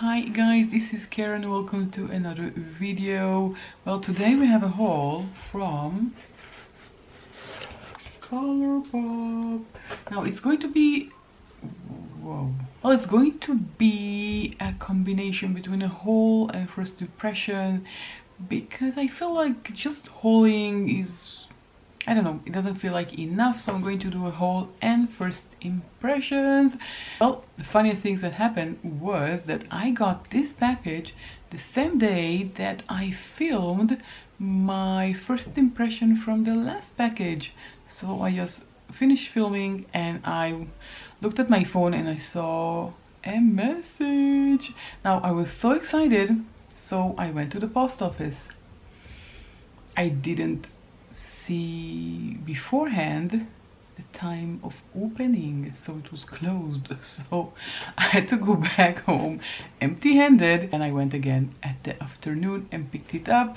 Hi guys, this is Karen. Welcome to another video. Well, today we have a haul from Colourpop. Now it's going to be it's going to be a combination between a haul and first impression, because I feel like just hauling is, I don't know, it doesn't feel like enough, so I'm going to do a haul and first impressions. Well, the funny things that happened was that I got this package the same day that I filmed my first impression from the last package. So I just finished filming and I looked at my phone and I saw a message. Now I was so excited, so I went to the post office. I didn't see beforehand the time of opening, so it was closed, so I had to go back home empty-handed, and I went again at the afternoon and picked it up.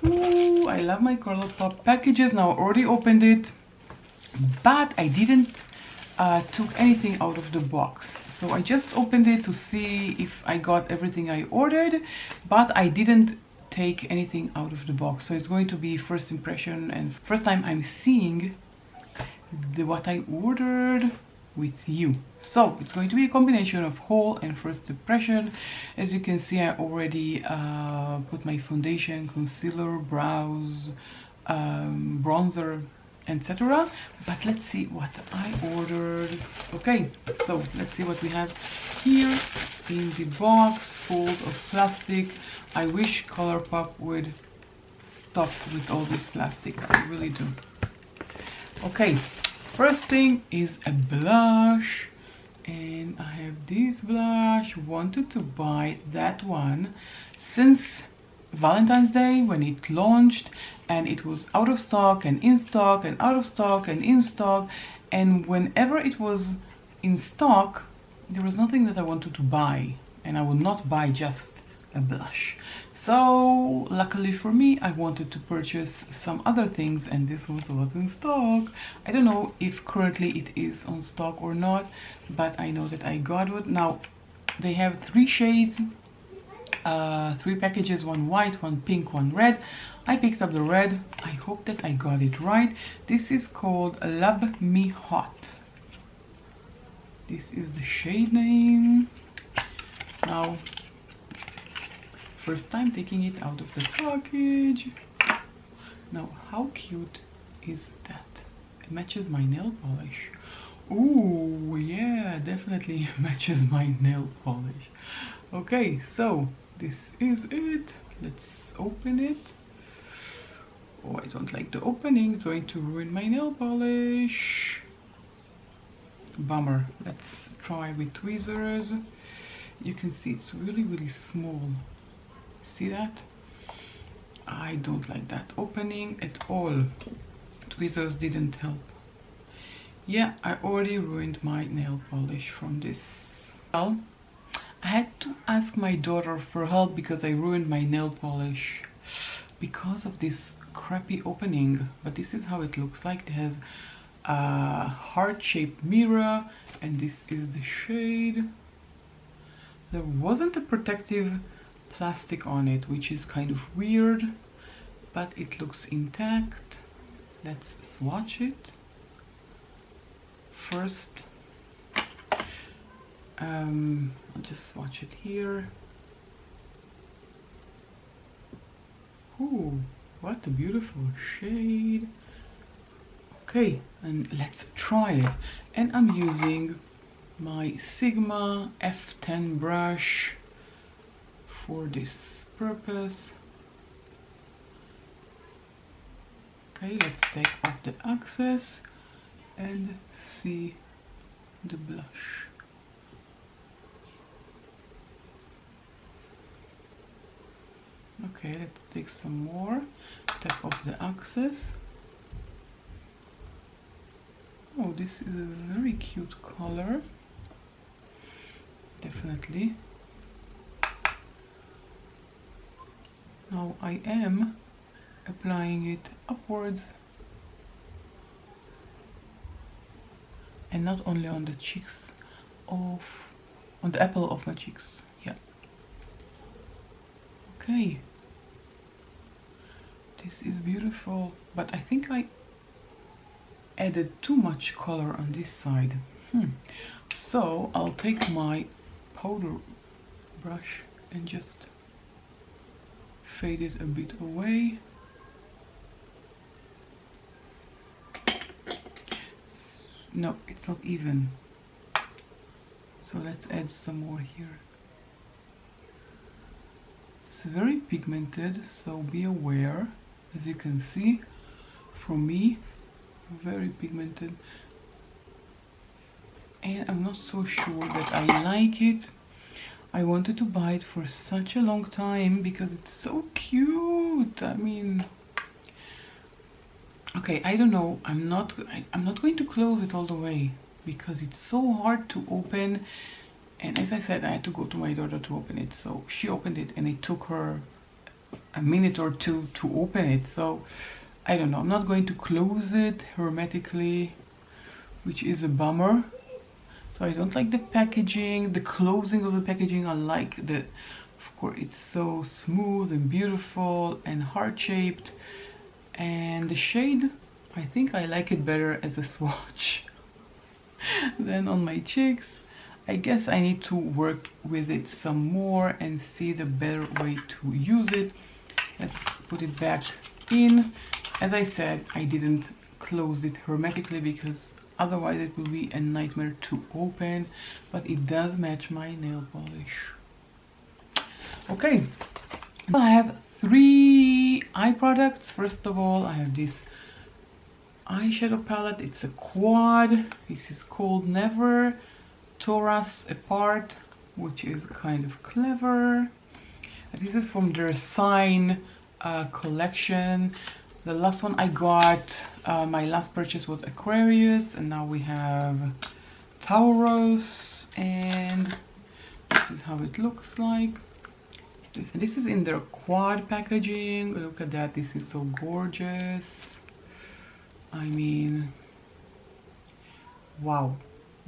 Ooh, I love my Colourpop packages. Now I already opened it, but I didn't took anything out of the box, so I just opened it to see if I got everything I ordered, but I didn't take anything out of the box. So it's going to be first impression and first time I'm seeing what I ordered with you. So it's going to be a combination of haul and first impression. As you can see, I already put my foundation, concealer, brows, bronzer, etc. But let's see what I ordered. Okay, so let's see what we have here in the box full of plastic. I wish Colourpop would stop with all this plastic. I really do. Okay, first thing is a blush, and I have this blush. Wanted to buy that one since Valentine's Day when it launched, and it was out of stock and in stock and out of stock and in stock, and whenever it was in stock there was nothing that I wanted to buy, and I would not buy just a blush. So luckily for me, I wanted to purchase some other things, and this was in stock. I don't know if currently it is on stock or not, but I know that I got it. Now they have 3 shades, 3 packages, one white, one pink, one red. I picked up the red. I hope that I got it right. This is called Love Me Hot. This is the shade name. Now, first time taking it out of the package. Now, how cute is that? It matches my nail polish. Ooh, yeah, definitely matches my nail polish. Okay, so this is it. Let's open it. Oh, I don't like the opening. It's going to ruin my nail polish. Bummer. Let's try with tweezers. You can see it's really small. See that? I don't like that opening at all. Tweezers didn't help. Yeah, I already ruined my nail polish from this. Well, I had to ask my daughter for help because I ruined my nail polish because of this crappy opening. But this is how it looks like. It has a heart-shaped mirror, and this is the shade. There wasn't a protective plastic on it, which is kind of weird, but it looks intact. Let's swatch it first. I'll just swatch it here. Ooh, what a beautiful shade. Okay, and let's try it. And I'm using my Sigma F10 brush for this purpose. Okay, let's take off the excess and see the blush. Okay, let's take some more. Take off the excess. Oh, this is a very cute color. Definitely. Now I am applying it upwards, and not only on the cheeks of, on the apple of my cheeks. Yeah, Okay, this is beautiful, but I think I added too much color on this side. So I'll take my powder brush and just fade it a bit away. No, it's not even. So let's add some more here. It's very pigmented, so be aware. As you can see from me, very pigmented. And I'm not so sure that I like it. I wanted to buy it for such a long time because it's so cute. I mean, okay, I don't know. I'm not going to close it all the way because it's so hard to open. And as I said, I had to go to my daughter to open it. So she opened it and it took her a minute or two to open it. So I don't know. I'm not going to close it hermetically, which is a bummer. So I don't like the packaging, the closing of the packaging. I like the, of course, it's so smooth and beautiful and heart-shaped. And the shade, I think I like it better as a swatch than on my cheeks. I guess I need to work with it some more and see the better way to use it. Let's put it back in. As I said, I didn't close it hermetically because otherwise it will be a nightmare to open, but it does match my nail polish. Okay, I have 3 eye products. First of all, I have this eyeshadow palette. It's a quad. This is called Never Torus Apart, which is kind of clever. This is from their Sign collection. The last one I got, my last purchase was Aquarius, and now we have Taurus, and this is how it looks like. This is in their quad packaging. Look at that, this is so gorgeous. I mean, wow,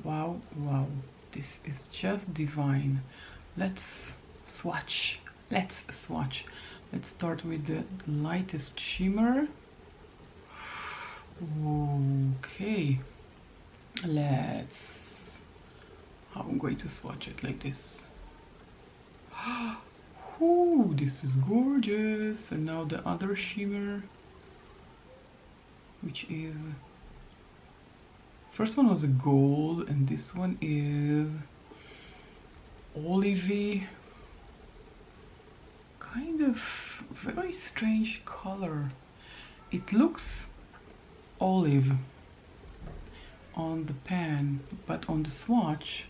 wow, wow. This is just divine. Let's swatch. Let's start with the lightest shimmer. Okay, I'm going to swatch it like this. Ooh, this is gorgeous. And now the other shimmer, which is, first one was a gold and this one is olivey, kind of very strange color. It looks olive on the pan, but on the swatch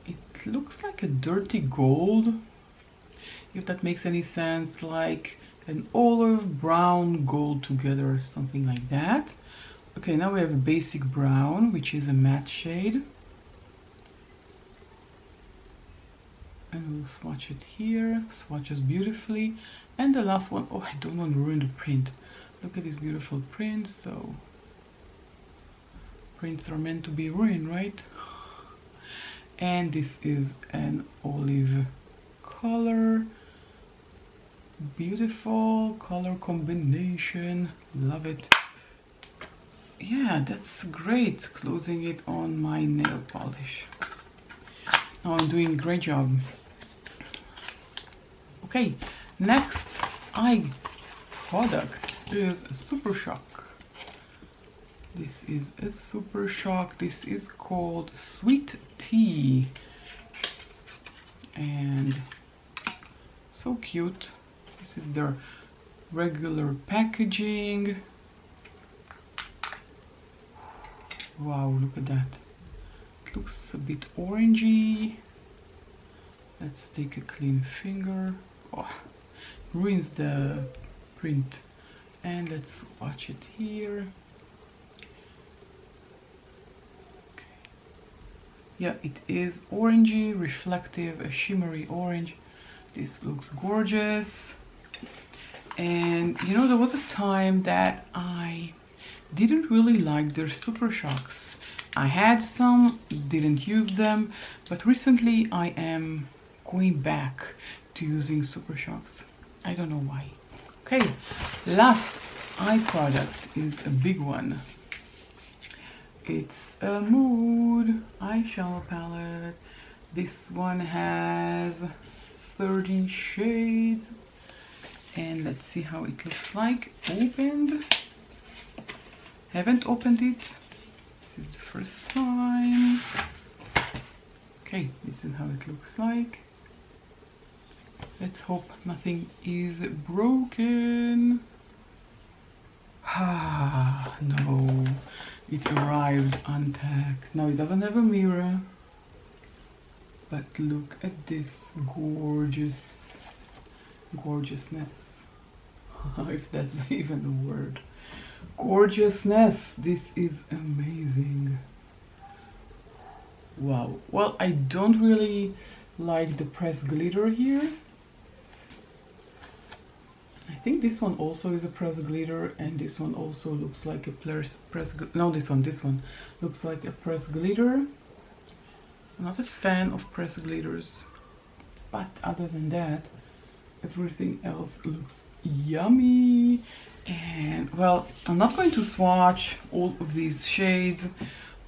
it looks like a dirty gold, if that makes any sense, like an olive brown gold together, something like that. Okay, now we have a basic brown, which is a matte shade, and we'll swatch it here. Swatches beautifully. And the last one, oh, I don't want to ruin the print. Look at this beautiful print. So prints are meant to be ruined, right? And this is an olive color. Beautiful color combination, love it. Yeah, that's great, closing it on my nail polish. Now I'm doing a great job. Okay, next eye product is a Super Shock. This is a Super Shock. This is called Sweet Tea, and so cute. This is their regular packaging. Wow, look at that. It looks a bit orangey. Let's take a clean finger. Oh, ruins the print. And let's watch it here. Okay. Yeah, it is orangey, reflective, a shimmery orange. This looks gorgeous. And you know, there was a time that I didn't really like their Super Shocks. I had some, didn't use them, but recently I am going back to using Super Shocks. I don't know why. Okay, last eye product is a big one. It's a Mood Eyeshadow Palette. This one has 13 shades. And let's see how it looks like. Opened. Haven't opened it. This is the first time. Okay, this is how it looks like. Let's hope nothing is broken. Ah, no. It arrived untagged. No, it doesn't have a mirror. But look at this gorgeousness. If that's even a word. Gorgeousness. This is amazing. Wow. Well, I don't really like the pressed glitter here. I think this one also is a pressed glitter, and this one also looks like a no, this one looks like a pressed glitter. I'm not a fan of pressed glitters, but other than that, everything else looks yummy. And well, I'm not going to swatch all of these shades,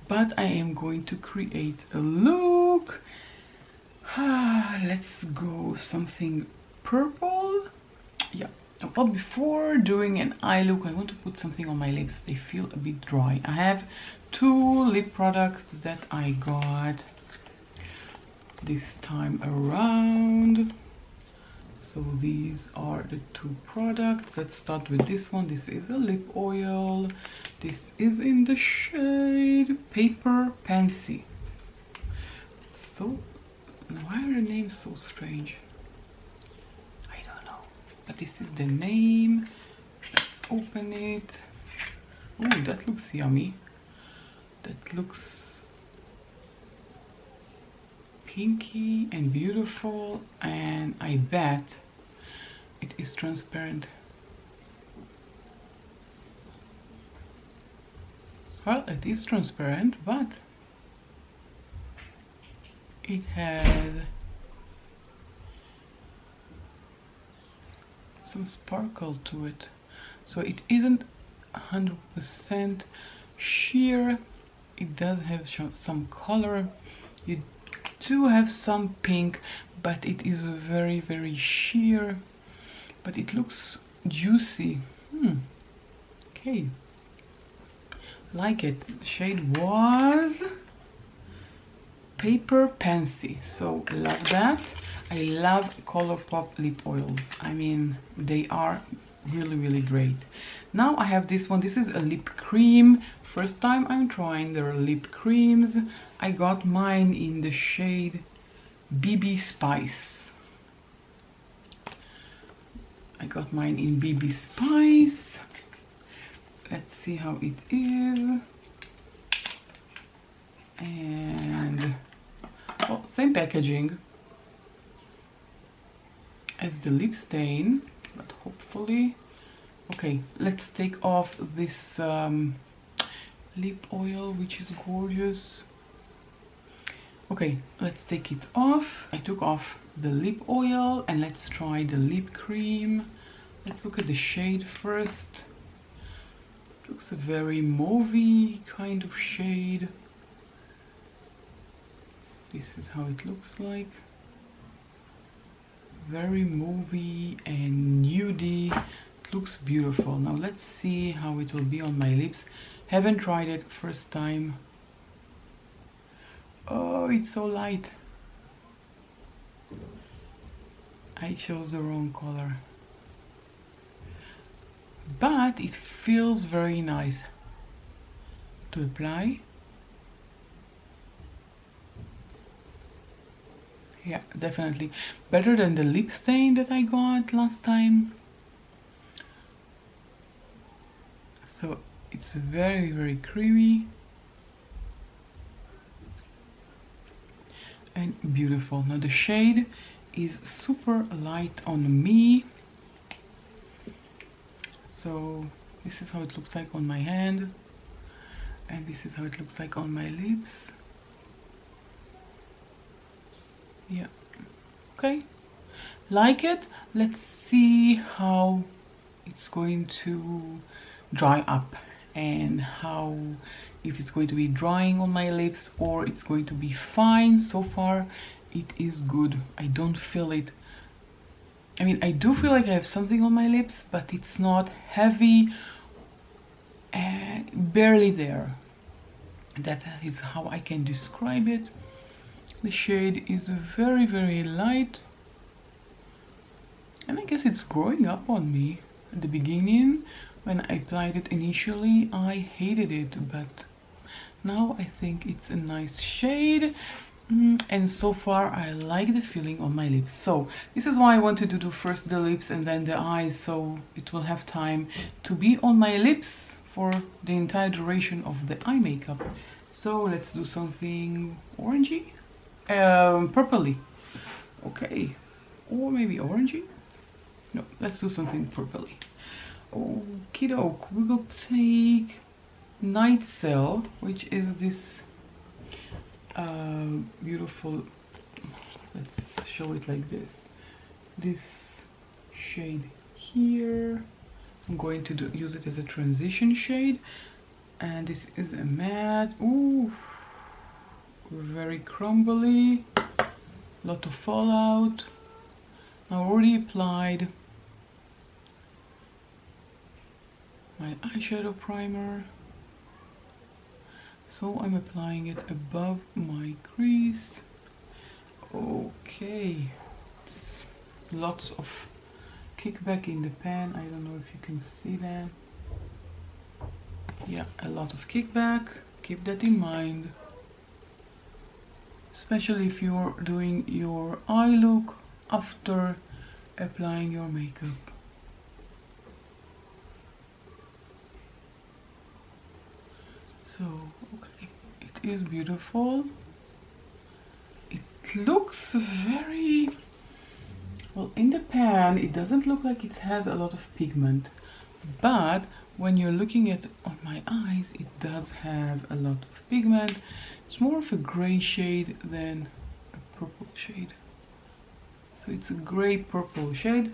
but I am going to create a look. Let's go something purple. Yeah. Well, before doing an eye look, I want to put something on my lips. They feel a bit dry. I have two lip products that I got this time around. So these are the two products. Let's start with this one. This is a lip oil. This is in the shade Paper Pansy. So, why are the names so strange? But this is the name. Let's open it. Oh, that looks yummy. That looks pinky and beautiful, and I bet it is transparent. Well, it is transparent, but it has some sparkle to it, so it isn't 100% sheer. It does have some color. You do have some pink, but it is very, very sheer, but it looks juicy. Okay, like it. The shade was Paper Pansy, so love that. I love Colourpop lip oils. I mean, they are really, really great. Now I have this one. This is a lip cream. First time I'm trying their lip creams. I got mine in the shade BB Spice. I got mine in BB Spice. Let's see how it is. And well, same packaging as the lip stain, but hopefully. Okay, let's take off this lip oil, which is gorgeous. Okay, let's take it off. I took off the lip oil, and let's try the lip cream. Let's look at the shade first. It looks a very mauvey kind of shade. This is how it looks like. Very mauvey and nudie. It looks beautiful. Now let's see how it will be on my lips. Haven't tried it, first time. Oh, it's so light. I chose the wrong color. But it feels very nice to apply. Yeah, definitely better than the lip stain that I got last time. So it's very, very creamy and beautiful. Now the shade is super light on me. So this is how it looks like on my hand, and this is how it looks like on my lips. Yeah, Okay, like it. Let's see how it's going to dry up and how, if it's going to be drying on my lips or it's going to be fine. So far it is good. I don't feel it. I mean, I do feel like I have something on my lips, but it's not heavy and barely there. That is how I can describe it. The shade is very, very light, and I guess it's growing up on me. At the beginning, when I applied it initially, I hated it, but now I think it's a nice shade. And so far I like the feeling on my lips. So this is why I wanted to do first the lips and then the eyes, so it will have time to be on my lips for the entire duration of the eye makeup. So let's do something orangey, purpley. Okay, or maybe orangey. No, let's do something purpley. Okie doke, we will take Night Cell, which is this beautiful, let's show it like this shade here. I'm going to use it as a transition shade, and this is a matte. Ooh, very crumbly, lot of fallout. I already applied my eyeshadow primer, so I'm applying it above my crease. Okay, it's lots of kickback in the pan. I don't know if you can see that. Yeah, a lot of kickback. Keep that in mind, especially if you're doing your eye look after applying your makeup. So, okay, it is beautiful. It looks very well in the pan. It doesn't look like it has a lot of pigment, but when you're looking at on my eyes, it does have a lot of pigment. It's more of a gray shade than a purple shade. So it's a gray purple shade.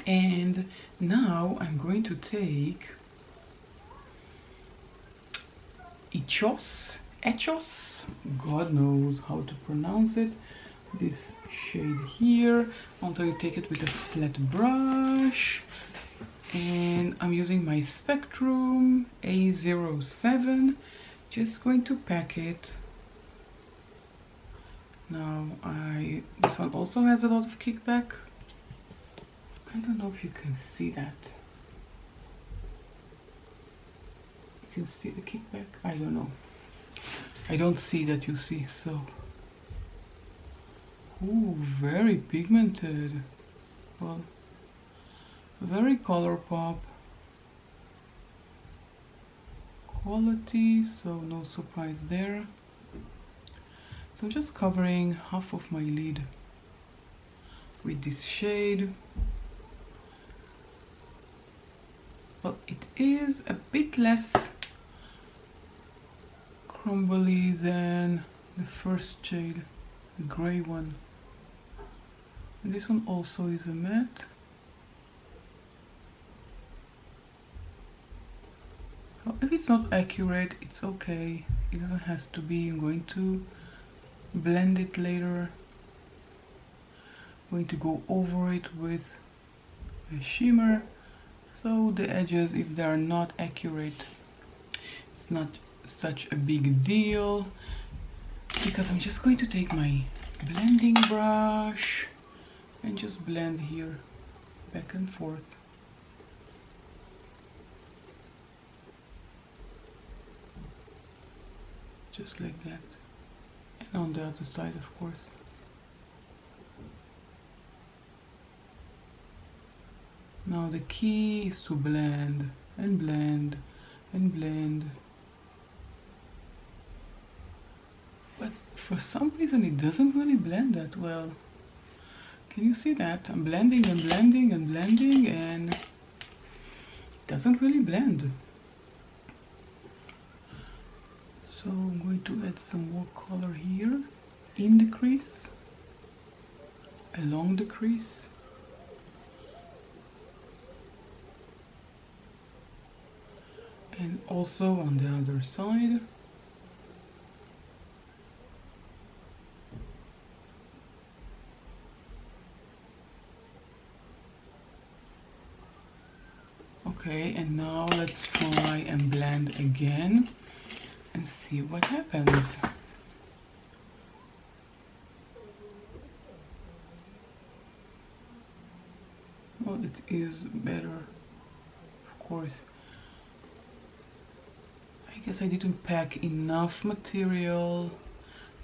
And now I'm going to take Echos, God knows how to pronounce it, this shade here. I'm going to take it with a flat brush, and I'm using my Spectrum A07, just going to pack it. Now this one also has a lot of kickback. I don't know if you can see that. You can see the kickback? I don't know. I don't see that, you see, so. Ooh, very pigmented. Well, very Colourpop quality, so no surprise there. So I'm just covering half of my lid with this shade. Well, it is a bit less crumbly than the first shade, the gray one. And this one also is a matte. So if it's not accurate, it's okay. It doesn't have to be. I'm going to blend it later. I'm going to go over it with a shimmer, so the edges, if they are not accurate, it's not such a big deal, because I'm just going to take my blending brush and just blend here back and forth. Just like that. And on the other side, of course. Now the key is to blend and blend and blend. But for some reason it doesn't really blend that well. Can you see that? I'm blending and blending and blending, and it doesn't really blend. So I'm going to add some more color here in the crease. along the crease. And also on the other side. Okay, and now let's try and blend again and see what happens. Well, it is better, of course. I guess I didn't pack enough material.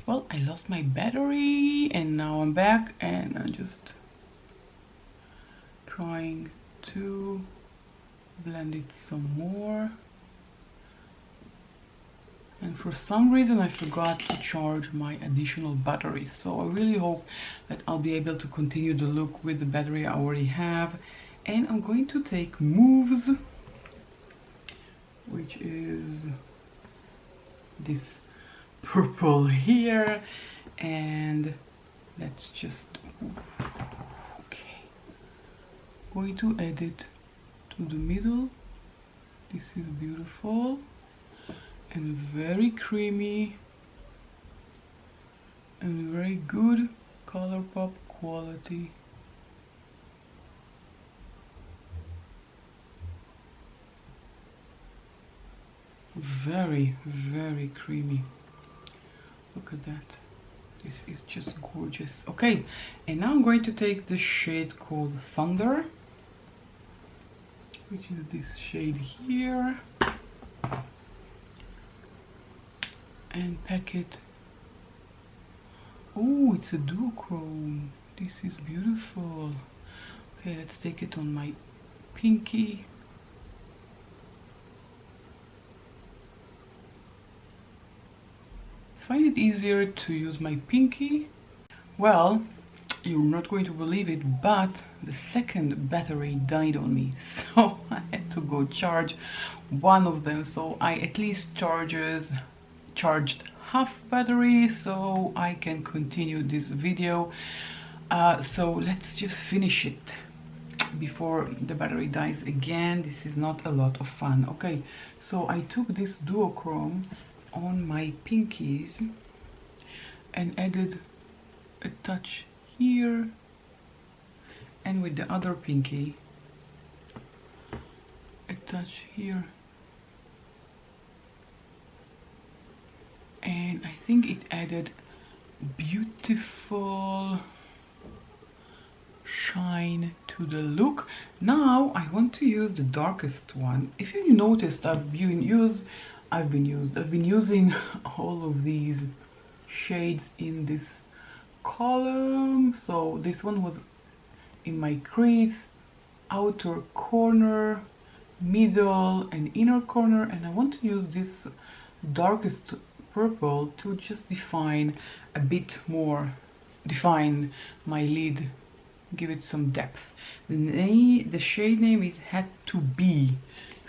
Well, I lost my battery and now I'm back and I'm just trying to blend it some more. And for some reason I forgot to charge my additional battery, so I really hope that I'll be able to continue the look with the battery I already have. And I'm going to take Moves, which is this purple here, and let's just, okay, going to add it to the middle. This is beautiful and very creamy and very good Colourpop quality. Very, very creamy. Look at that. This is just gorgeous. Okay, and now I'm going to take the shade called Thunder, which is this shade here, and pack it. Oh, it's a duochrome. This is beautiful. Okay, let's take it on my pinky. Find it easier to use my pinky. Well, you're not going to believe it, but the second battery died on me, so I had to go charge one of them. So I at least charged half battery, so I can continue this video. So let's just finish it before the battery dies again. This is not a lot of fun. Okay, so I took this duochrome on my pinkies and added a touch here, and with the other pinky a touch here, and I think it added beautiful shine to the look. Now I want to use the darkest one. If you noticed, I've been using all of these shades in this column. So this one was in my crease, outer corner, middle and inner corner, and I want to use this darkest purple to just define a bit more, define my lid, give it some depth. The shade name is Had to Be.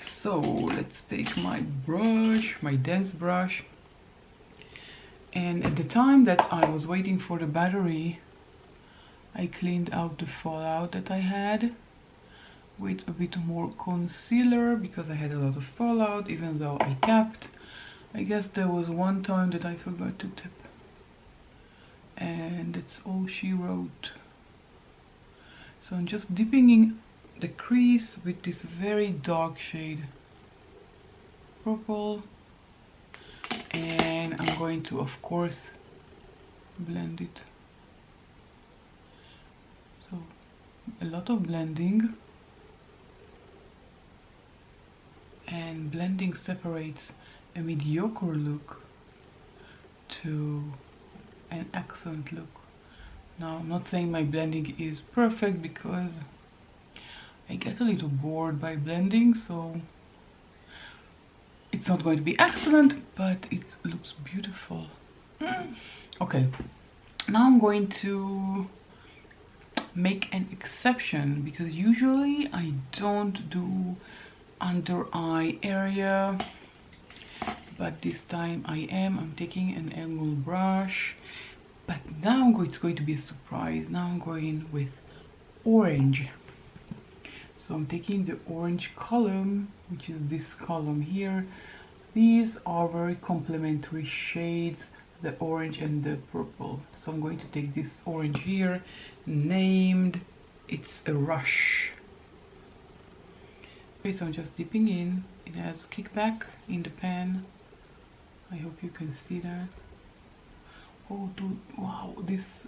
So let's take my brush, my dense brush, and at the time that I was waiting for the battery, I cleaned out the fallout that I had with a bit more concealer, because I had a lot of fallout even though I tapped. I guess there was one time that I forgot to tap, and that's all she wrote. So I'm just dipping in the crease with this very dark shade purple, and I'm going to, of course, blend it. So a lot of blending, and blending separates a mediocre look to an accent look. Now, I'm not saying my blending is perfect, because I get a little bored by blending, so it's not going to be excellent, but it looks beautiful. Okay, now I'm going to make an exception, because usually I don't do under eye area, but this time I am. I'm taking an angle brush But now it's going to be a surprise. Now I'm going with orange. So I'm taking the orange column, which is this column here. These are very complementary shades, the orange and the purple. So I'm going to take this orange here, named, it's a rush. Okay, so I'm just dipping in. It has kickback in the pan. I hope you can see that. Oh dude, wow, this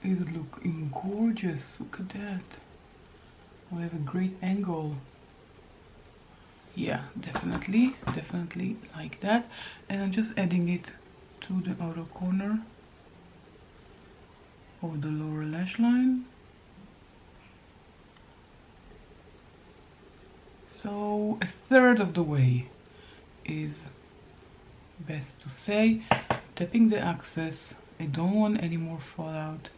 is looking gorgeous. Look at that. I have a great angle. Yeah, definitely like that. And I'm just adding it to the outer corner of the lower lash line. So a third of the way is best to say. Tapping the axis. I don't want any more fallout.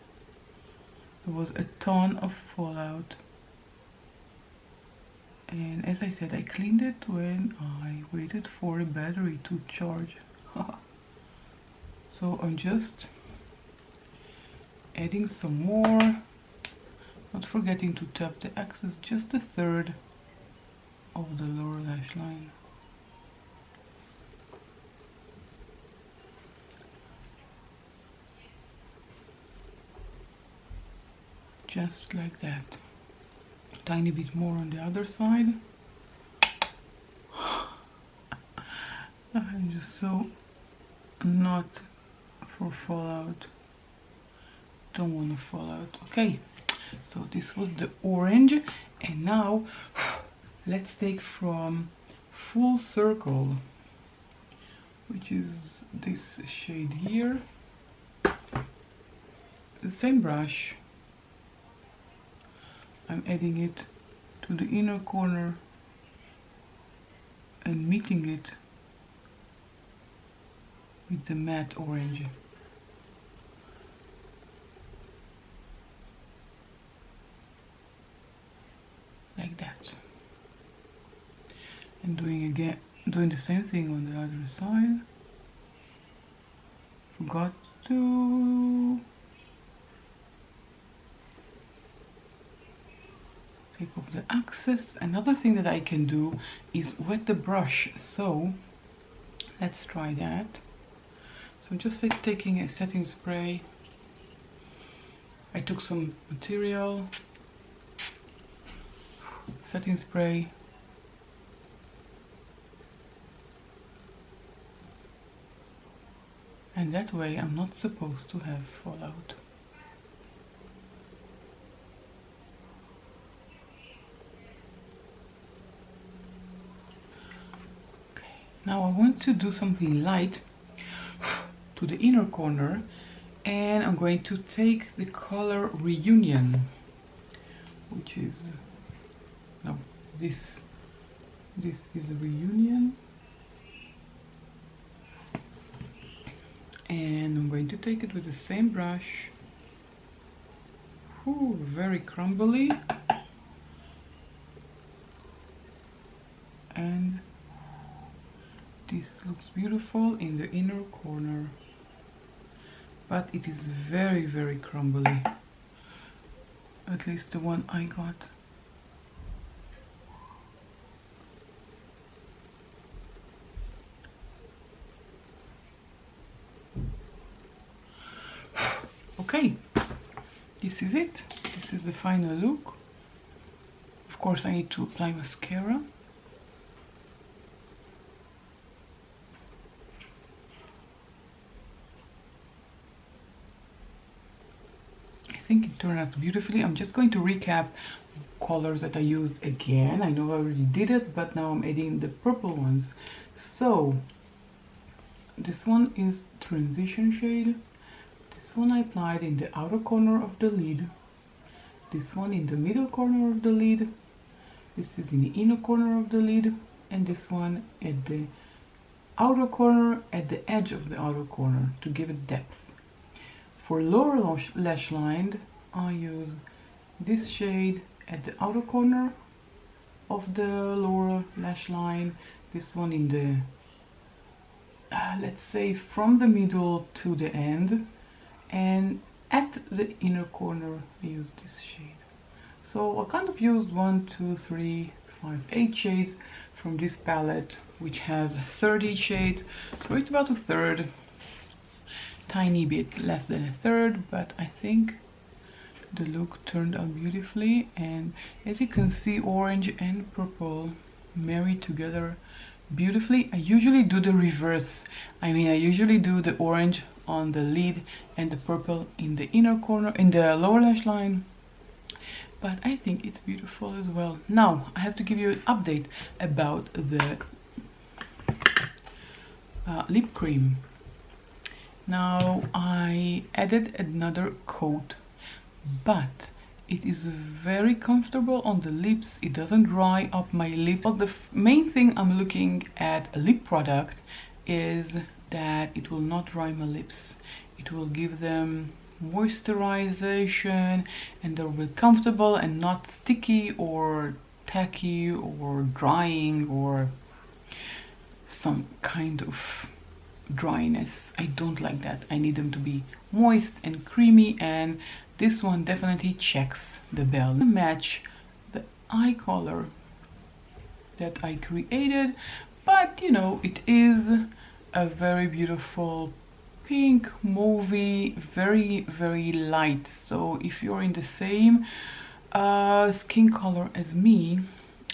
There was a ton of fallout. And as I said, I cleaned it when I waited for a battery to charge. So I'm just adding some more, not forgetting to tap the axis just a third of the lower lash line. Just like that. Tiny bit more on the other side. I'm just so not for fallout. Don't want to fall out. Okay, so this was the orange, and now let's take from Full Circle, which is this shade here. The same brush. I'm adding it to the inner corner and meeting it with the matte orange. Like that. And doing the same thing on the other side. Forgot to take off the axis. Another thing that I can do is wet the brush, so let's try that. So I'm just taking a setting spray. I took some material, setting spray, and that way I'm not supposed to have fallout. Now I want to do something light to the inner corner, and I'm going to take the color Reunion, which is, no, this is Reunion, and I'm going to take it with the same brush. Ooh, very crumbly, and this looks beautiful in the inner corner, but it is very, very crumbly, at least the one I got. Okay, this is it. This is the final look. Of course I need to apply mascara. I think it turned out beautifully. I'm just going to recap colors that I used again. I know I already did it, but now I'm adding the purple ones. So this one is transition shade. This one I applied in the outer corner of the lid. This one in the middle corner of the lid. This is in the inner corner of the lid, and this one at the outer corner, at the edge of the outer corner, to give it depth. For lower lash line, I use this shade at the outer corner of the lower lash line, this one in the, let's say from the middle to the end, and at the inner corner I used this shade. So I kind of used 1, 2, 3, 5, 8 shades from this palette, which has 30 shades, so it's about a third, tiny bit less than a third, but I think the look turned out beautifully. And as you can see, orange and purple married together beautifully. I usually do the reverse. I usually do the orange on the lid and the purple in the inner corner, in the lower lash line, but I think it's beautiful as well. Now I have to give you an update about the lip cream. Now I added another coat, but it is very comfortable on the lips. It doesn't dry up my lips. Well, the main thing I'm looking at a lip product is that it will not dry my lips. It will give them moisturization and they'll be comfortable and not sticky or tacky or drying or some kind of dryness. I don't like that. I need them to be moist and creamy, and this one definitely checks the bell. Match the eye color that I created, but you know, it is a very beautiful pink mauvey, very light. So if you're in the same skin color as me,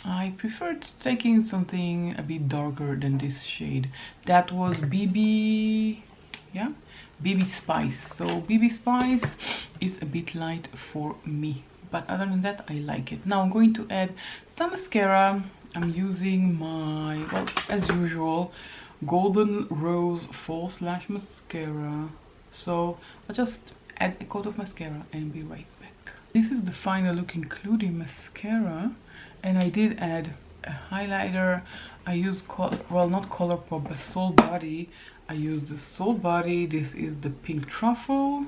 I preferred taking something a bit darker than this shade. That was BB Spice. So BB Spice is a bit light for me, but other than that I like it. Now I'm going to add some mascara. I'm using my, well, as usual, Golden Rose False Lash Mascara. So I'll just add a coat of mascara and be right back. This is the final look including mascara, and I did add a highlighter. I used, well, not Colourpop, but Soul Body. I used the Soul Body. This is the Pink Truffle,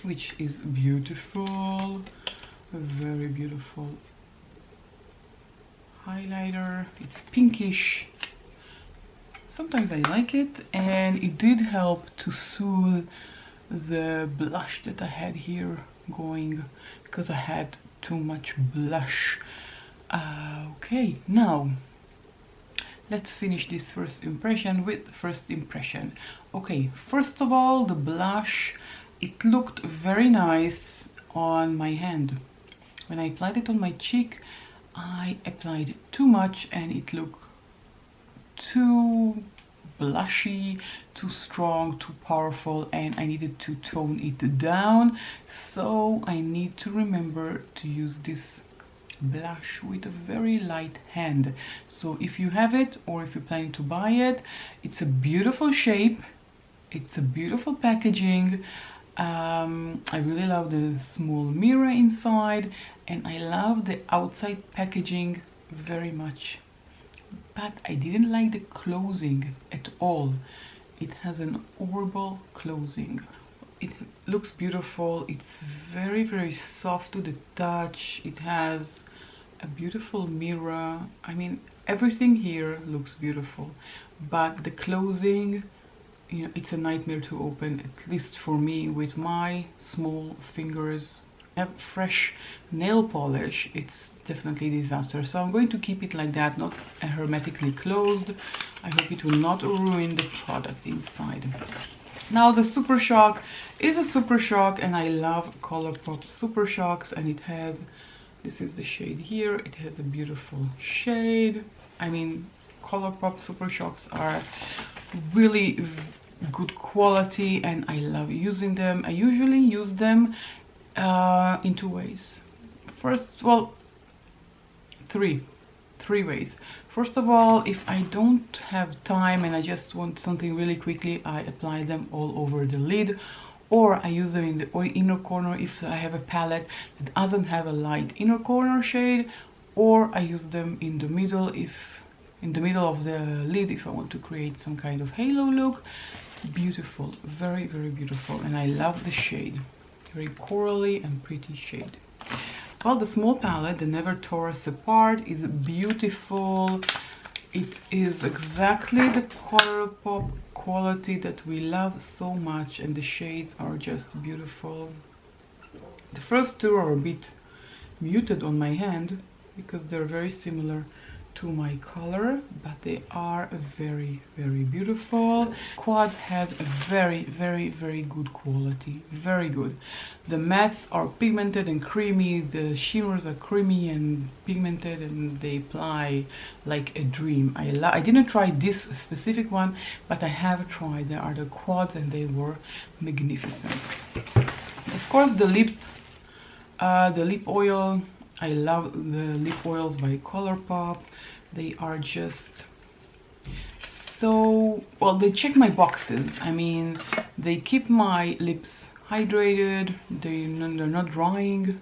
which is beautiful, very beautiful highlighter. It's pinkish. Sometimes I like it, and it did help to soothe the blush that I had here going, because I had too much blush. Okay, now let's finish this first impression with first impression. Okay, first of all, the blush, it looked very nice on my hand. When I applied it on my cheek, I applied too much and it looked too blushy, too strong, too powerful, and I needed to tone it down. So I need to remember to use this blush with a very light hand. So if you have it, or if you're planning to buy it, it's a beautiful shape, it's a beautiful packaging. I really love the small mirror inside, and I love the outside packaging very much, but I didn't like the closing at all. It has an horrible closing. It looks beautiful, it's very soft to the touch. It has a beautiful mirror. I mean, everything here looks beautiful, but the closing, you know, it's a nightmare to open, at least for me with my small fingers. I have fresh nail polish, it's definitely a disaster. So I'm going to keep it like that, not hermetically closed. I hope it will not ruin the product inside. Now the Super Shock is a Super Shock, and I love Colourpop Super Shocks, and it has, this is the shade here, it has a beautiful shade. I mean, Colourpop Super Shocks are really good quality and I love using them. I usually use them in two ways. First, well, three ways. First of all, if I don't have time and I just want something really quickly, I apply them all over the lid, or I use them in the inner corner if I have a palette that doesn't have a light inner corner shade, or I use them in the middle, if in the middle of the lid, if I want to create some kind of halo look. Beautiful, very beautiful, and I love the shade. Very corally and pretty shade. Well, the small palette, the Never Tore Us Apart, is beautiful. It is exactly the Colourpop quality that we love so much, and the shades are just beautiful. The first two are a bit muted on my hand because they're very similar to my color, but they are very, very beautiful. Quads has a very, very, very good quality, very good. The mattes are pigmented and creamy, the shimmers are creamy and pigmented, and they apply like a dream. I didn't try this specific one, but I have tried the other quads and they were magnificent. Of course, the lip oil, I love the lip oils by Colourpop. They are just so, well, they check my boxes. I mean, they keep my lips hydrated, they're not drying.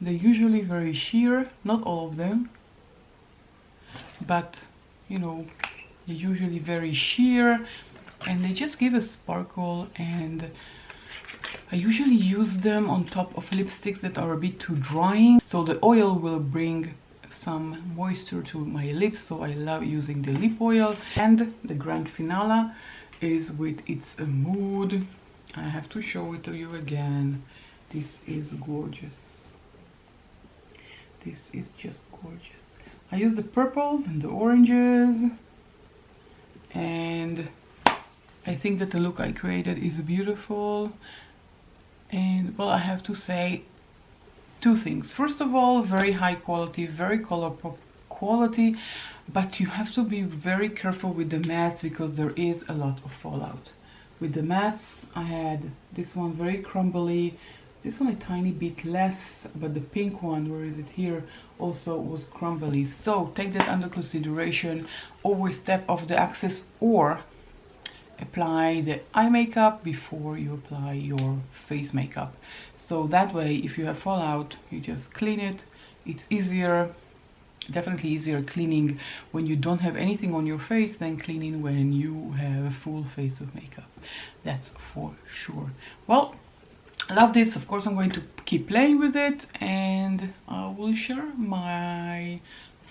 They're usually very sheer, not all of them, but you know, they're usually very sheer, and they just give a sparkle. And I usually use them on top of lipsticks that are a bit too drying, so the oil will bring some moisture to my lips, so I love using the lip oil. And the grand finale is with It's a Mood. I have to show it to you again. This is gorgeous. This is just gorgeous. I use the purples and the oranges, and I think that the look I created is beautiful. And well, I have to say two things. First of all, very high quality, very Colourpop quality, but you have to be very careful with the mattes because there is a lot of fallout. With the mattes, I had this one very crumbly, this one a tiny bit less, but the pink one, where is it here, also was crumbly. So take that under consideration. Always step off the axis or apply the eye makeup before you apply your face makeup, so that way if you have fallout, you just clean it. It's easier, definitely easier cleaning when you don't have anything on your face than cleaning when you have a full face of makeup, that's for sure. Well, I love this. Of course, I'm going to keep playing with it, and I will share my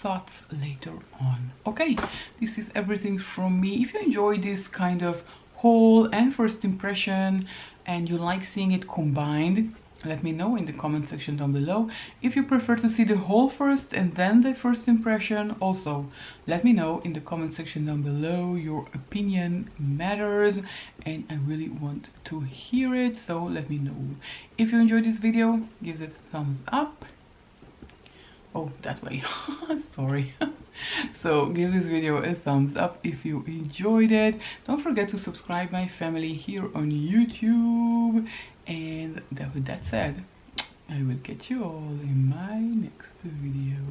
thoughts later on. Okay, this is everything from me. If you enjoy this kind of haul and first impression and you like seeing it combined, let me know in the comment section down below. If you prefer to see the haul first and then the first impression, also let me know in the comment section down below. Your opinion matters and I really want to hear it, so let me know. If you enjoyed this video, give it a thumbs up. Oh, that way. Sorry. So give this video a thumbs up if you enjoyed it. Don't forget to subscribe my family here on YouTube. And with that said, I will catch you all in my next video.